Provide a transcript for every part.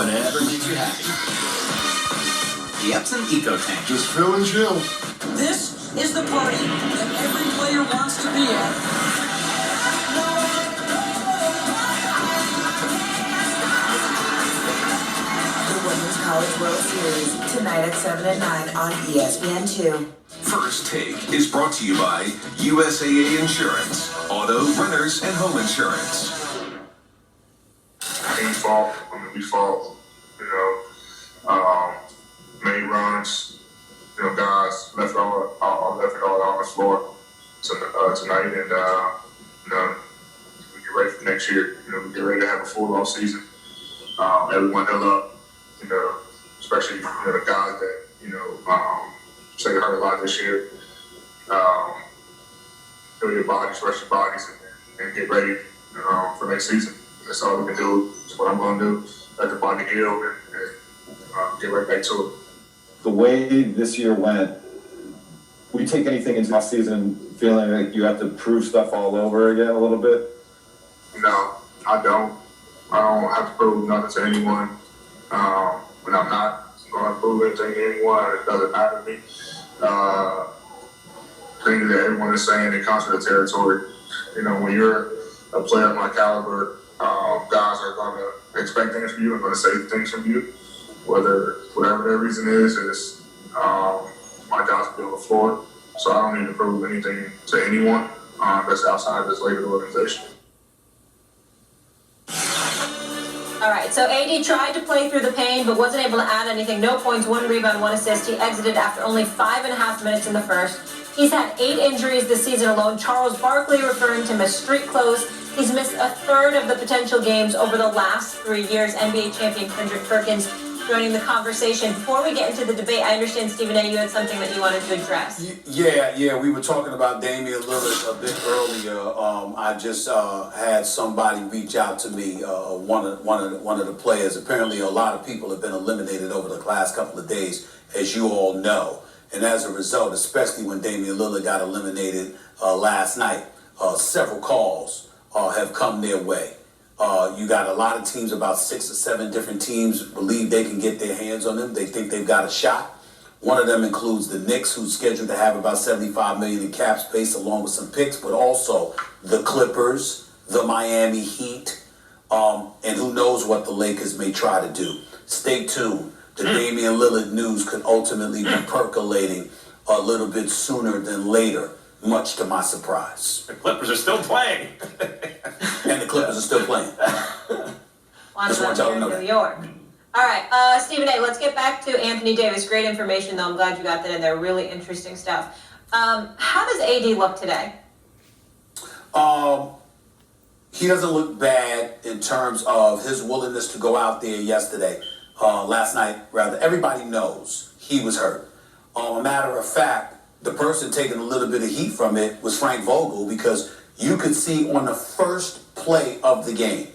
whatever makes you happy. The Epsom Eco Tank. Just fill and chill. This is the party that every player wants to be at. The Women's College World Series, tonight at 7 and 9 on ESPN2. First Take is brought to you by USAA Insurance, auto, renters, and home insurance. Any fault, we fought, made runs, guys left it all on the floor tonight, and we get ready for next year. We get ready to have a full off season. Everyone held up, especially the guys that say they hurt a lot this year. Heal your bodies, rest your bodies, and get ready for next season. That's all we can do. That's what I'm going to do. Let the body heal and get right back to it. The way this year went, would you take anything into last season feeling like you have to prove stuff all over again a little bit? No, I don't. I don't have to prove nothing to anyone. When I'm not going to prove anything to anyone, it doesn't matter to me. Things that everyone is saying, it comes to the territory. When you're a player of my caliber, guys are going to expect things from you and going to say things from you. Whatever their reason is my job's to be on the floor. So I don't need to prove anything to anyone that's outside this Lakers organization. All right, so AD tried to play through the pain, but wasn't able to add anything. No points, 1 rebound, 1 assist. He exited after only 5.5 minutes in the first. He's had 8 injuries this season alone. Charles Barkley referring to him as street clothes. He's missed a third of the potential games over the last 3 years. NBA champion Kendrick Perkins joining the conversation. Before we get into the debate, I understand, Stephen A., you had something that you wanted to address. Yeah, we were talking about Damian Lillard a bit earlier. I just had somebody reach out to me, one of the players. Apparently a lot of people have been eliminated over the last couple of days, as you all know. And as a result, especially when Damian Lillard got eliminated last night, several calls have come their way. You got a lot of teams, about 6 or 7 different teams, believe they can get their hands on them. They think they've got a shot. One of them includes the Knicks, who's scheduled to have about $75 million in cap space along with some picks, but also the Clippers, the Miami Heat, and who knows what the Lakers may try to do. Stay tuned. The Damian Lillard news could ultimately be percolating a little bit sooner than later, much to my surprise. The Clippers are still playing. And the Clippers are still playing. Just want y'all to know that. New York. All right, Stephen A., let's get back to Anthony Davis. Great information, though. I'm glad you got that in there. Really interesting stuff. How does AD look today? He doesn't look bad in terms of his willingness to go out there last night, rather. Everybody knows he was hurt. A matter of fact, the person taking a little bit of heat from it was Frank Vogel, because you could see on the first play of the game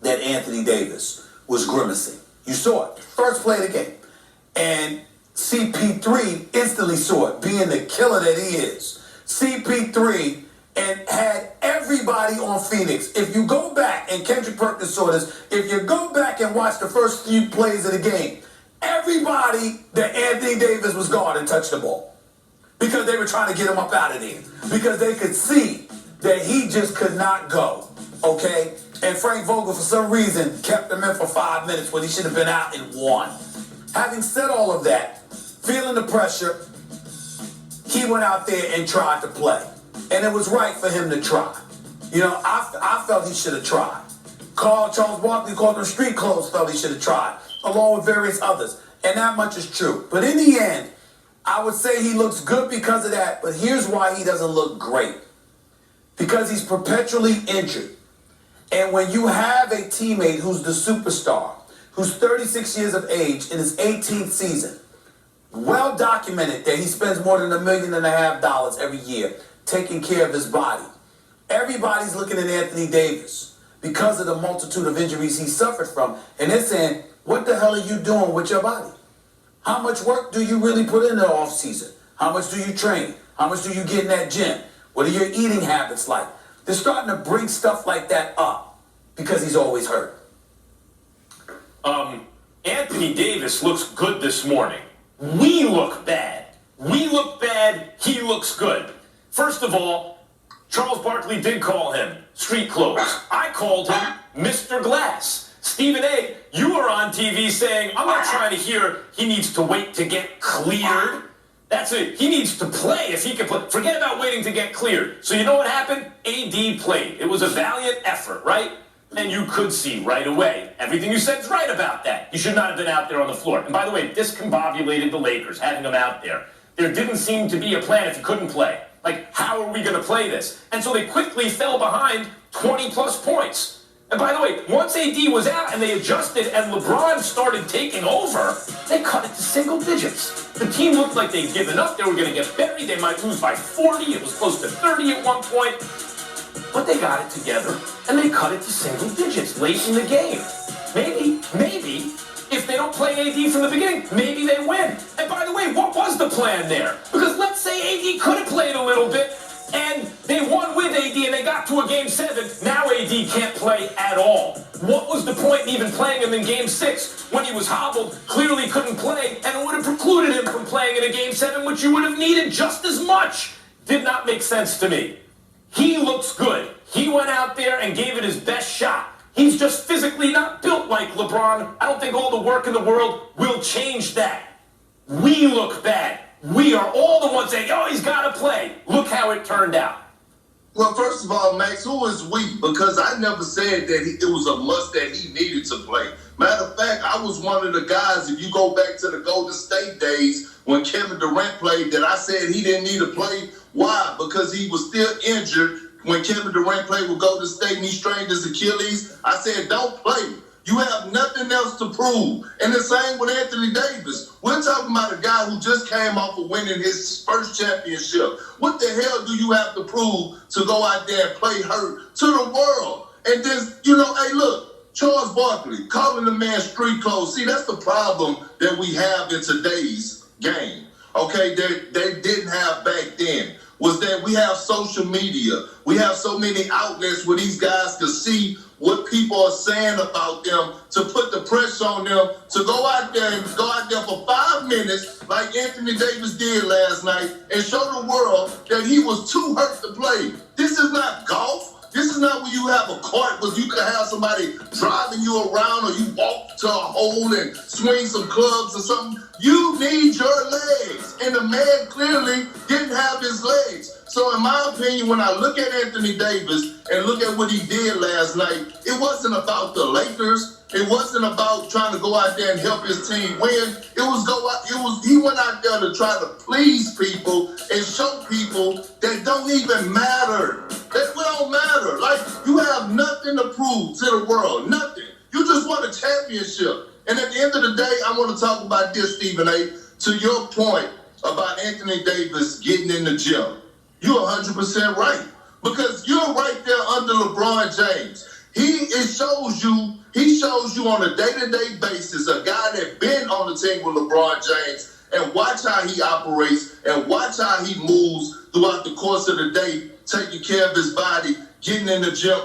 that Anthony Davis was grimacing. You saw it. First play of the game. And CP3 instantly saw it, being the killer that he is. CP3 and had everybody on Phoenix. If you go back, and Kendrick Perkins saw this, if you go back and watch the first few plays of the game, everybody that Anthony Davis was guarding touched the ball. Because they were trying to get him up out of there. Because they could see that he just could not go. Okay? And Frank Vogel, for some reason, kept him in for 5 minutes when he should have been out in 1. Having said all of that, feeling the pressure, he went out there and tried to play. And it was right for him to try. I felt he should have tried. Charles Barkley called him street clothes, felt he should have tried, along with various others. And that much is true. But in the end, I would say he looks good because of that, but here's why he doesn't look great. Because he's perpetually injured. And when you have a teammate who's the superstar, who's 36 years of age in his 18th season, well documented that he spends more than $1.5 million every year taking care of his body. Everybody's looking at Anthony Davis because of the multitude of injuries he suffered from, and they're saying, what the hell are you doing with your body? How much work do you really put in the off season? How much do you train? How much do you get in that gym? What are your eating habits like? They're starting to bring stuff like that up because he's always hurt. Anthony Davis looks good this morning. We look bad. We look bad. He looks good. First of all, Charles Barkley did call him street clothes. I called him Mr. Glass. Stephen A., you were on TV saying, I'm not trying to hear he needs to wait to get cleared. That's it. He needs to play if he can play. Forget about waiting to get cleared. So you know what happened? AD played. It was a valiant effort, right? And you could see right away. Everything you said is right about that. He should not have been out there on the floor. And by the way, discombobulated the Lakers, having him out there. There didn't seem to be a plan if he couldn't play. Like, how are we going to play this? And so they quickly fell behind 20-plus points. And by the way, once AD was out and they adjusted and LeBron started taking over, they cut it to single digits. The team looked like they'd given up. They were going to get buried. They might lose by 40. It was close to 30 at one point. But they got it together, and they cut it to single digits late in the game. Maybe, if they don't play AD from the beginning, maybe they win. And by the way, what was the plan there? Because let's say AD could have played a little bit, and they won with AD, and they got to a Game 7. Now AD can't play at all. What was the point in even playing him in Game 6 when he was hobbled, clearly couldn't play, and it would have precluded him from playing in a Game 7, which you would have needed just as much? Did not make sense to me. He looks good. He went out there and gave it his best shot. He's just physically not built like LeBron. I don't think all the work in the world will change that. We look bad. We are all the ones saying, oh, he's got to play. Look how it turned out. Well, first of all, Max, who is we? Because I never said that it was a must that he needed to play. Matter of fact, I was one of the guys, if you go back to the Golden State days when Kevin Durant played, that I said he didn't need to play. Why? Because he was still injured when Kevin Durant played with Golden State and he strained his Achilles. I said, don't play. You have nothing else to prove. And the same with Anthony Davis. We're talking about a guy who just came off of winning his first championship. What the hell do you have to prove to go out there and play hurt to the world? And then, hey, look, Charles Barkley calling the man street clothes. See, that's the problem that we have in today's game. Okay, they didn't have back then. Was that we have social media. We have so many outlets where these guys can see what people are saying about them to put the pressure on them to go out there for 5 minutes like Anthony Davis did last night and show the world that he was too hurt to play. This is not golf. This is not where you have a court where you can have somebody driving you around or you walk to a hole and swing some clubs or something. You need your legs. And the man clearly didn't have his legs. So in my opinion, when I look at Anthony Davis and look at what he did last night, it wasn't about the Lakers. It wasn't about trying to go out there and help his team win. He went out there to try to please people and show people that don't even matter. That don't matter. Like, you have nothing to prove to the world. Nothing. You just won a championship. And at the end of the day, I want to talk about this, Stephen A. To your point about Anthony Davis getting in the gym. You're 100% right. Because you're right there under LeBron James. He shows you on a day-to-day basis, a guy that been on the team with LeBron James, and watch how he operates and watch how he moves throughout the course of the day, taking care of his body, getting in the gym,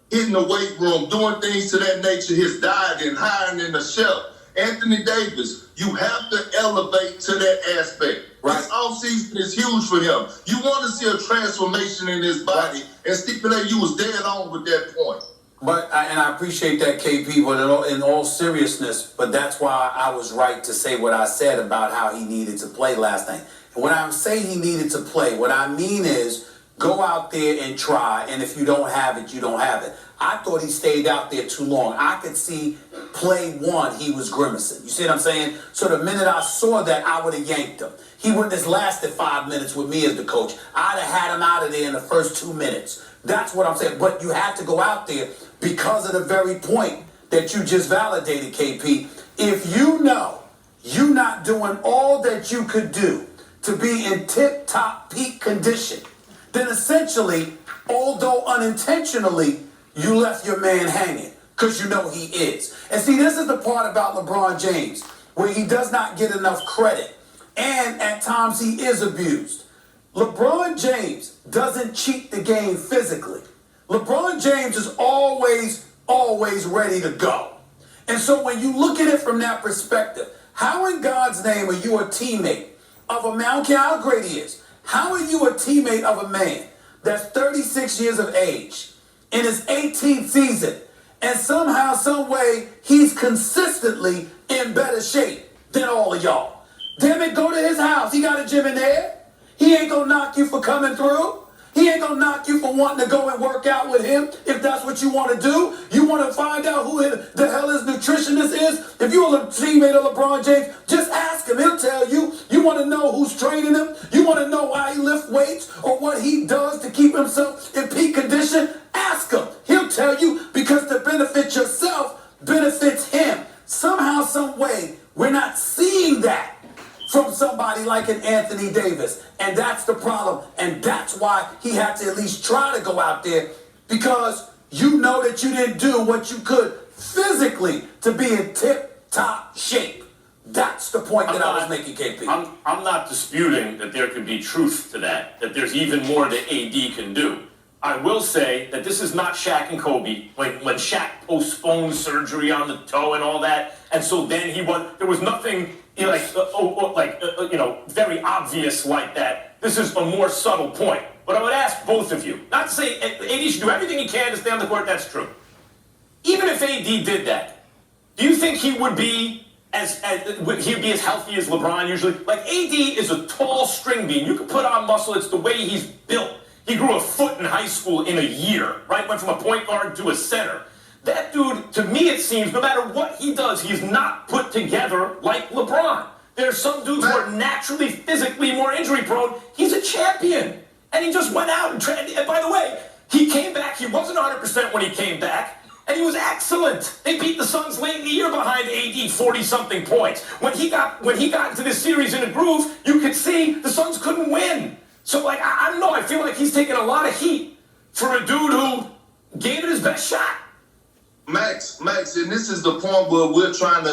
hitting the weight room, doing things to that nature, his diet and hiring in the chef. Anthony Davis, you have to elevate to that aspect. Right. This offseason is huge for him. You want to see a transformation in his body, and Stephen A., you was dead on with that point. And I appreciate that, KP, but in all seriousness, but that's why I was right to say what I said about how he needed to play last night. And when I say he needed to play, what I mean is go out there and try, and if you don't have it, you don't have it. I thought he stayed out there too long. I could see play one, he was grimacing. You see what I'm saying? So the minute I saw that, I would have yanked him. He wouldn't have lasted 5 minutes with me as the coach. I'd have had him out of there in the first 2 minutes. That's what I'm saying. But you had to go out there because of the very point that you just validated, KP. If you know you're not doing all that you could do to be in tip-top peak condition, then essentially, although unintentionally, you left your man hanging because you know he is. And see, this is the part about LeBron James where he does not get enough credit. And at times he is abused. LeBron James doesn't cheat the game physically. LeBron James is always ready to go. And so when you look at it from that perspective, how in God's name are you a teammate of a man? I don't care how great he is. How are you a teammate of a man that's 36 years of age in his 18th season, and somehow, some way, he's consistently in better shape than all of y'all? Damn it, go to his house. He got a gym in there. He ain't gonna knock you for coming through. He ain't gonna knock you for wanting to go and work out with him if that's what you want to do. You want to find out who the hell his nutritionist is? If you're a teammate of LeBron James, just ask him. He'll tell you. You want to know who's training him? You want to know why he lifts weights or what he does to keep himself in peak condition? Ask him. He'll tell you, because to benefit yourself benefits him. Somehow, some way, we're not seeing that from somebody like an Anthony Davis. And that's the problem. And that's why he had to at least try to go out there, because you know that you didn't do what you could physically to be in tip-top shape. That's the point that I was making, KP. I'm not disputing that there could be truth to that there's even more that AD can do. I will say that this is not Shaq and Kobe when Shaq postponed surgery on the toe and all that, and so then there was nothing very obvious like that. This is a more subtle point. But I would ask both of you, not to say AD should do everything he can to stay on the court. That's true. Even if AD did that, do you think he would be as healthy as LeBron usually? Like, AD is a tall string bean. You can put on muscle. It's the way he's built. He grew a foot in high school in a year, right? Went from a point guard to a center. That dude, to me, it seems, no matter what he does, he's not put together like LeBron. There's some dudes who are naturally, physically more injury prone. He's a champion. And he just went out and trained. And by the way, he came back. He wasn't 100% when he came back. And he was excellent. They beat the Suns late in the year behind AD 40-something points. When he got into this series in a groove, you could see the Suns couldn't win. So, I don't know. I feel like he's taking a lot of heat for a dude who gave it his best shot. Max, and this is the point where we're trying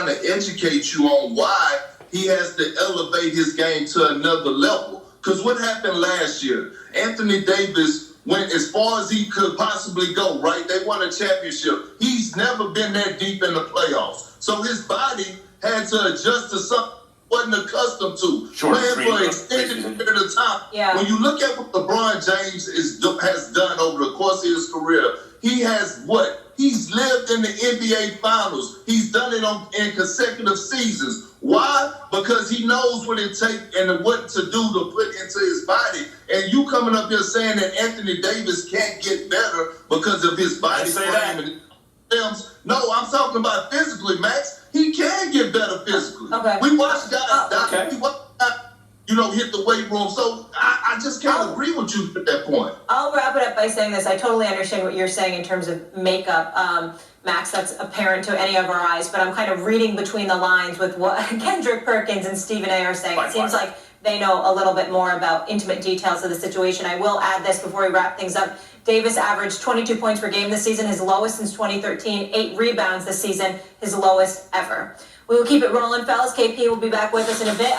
to educate you on why he has to elevate his game to another level. Because what happened last year? Anthony Davis went as far as he could possibly go, right? They won a championship. He's never been that deep in the playoffs. So his body had to adjust to something he wasn't accustomed to. Playing for an extended period of time. Yeah. When you look at what LeBron James has done over the course of his career, he has what? He's lived in the NBA Finals. He's done it in consecutive seasons. Why? Because he knows what it takes and what to do to put into his body. And you coming up here saying that Anthony Davis can't get better because of his body frame and films. No, I'm talking about physically, Max. He can get better physically. Okay. We watch guys die. We watch guys, hit the weight room. So I just can't agree with you at that point. I'll wrap it up by saying this. I totally understand what you're saying in terms of makeup. Max, that's apparent to any of our eyes, but I'm kind of reading between the lines with what Kendrick Perkins and Stephen A. are saying. It seems like they know a little bit more about intimate details of the situation. I will add this before we wrap things up. Davis averaged 22 points per game this season, his lowest since 2013, 8 rebounds this season, his lowest ever. We will keep it rolling, fellas. KP will be back with us in a bit.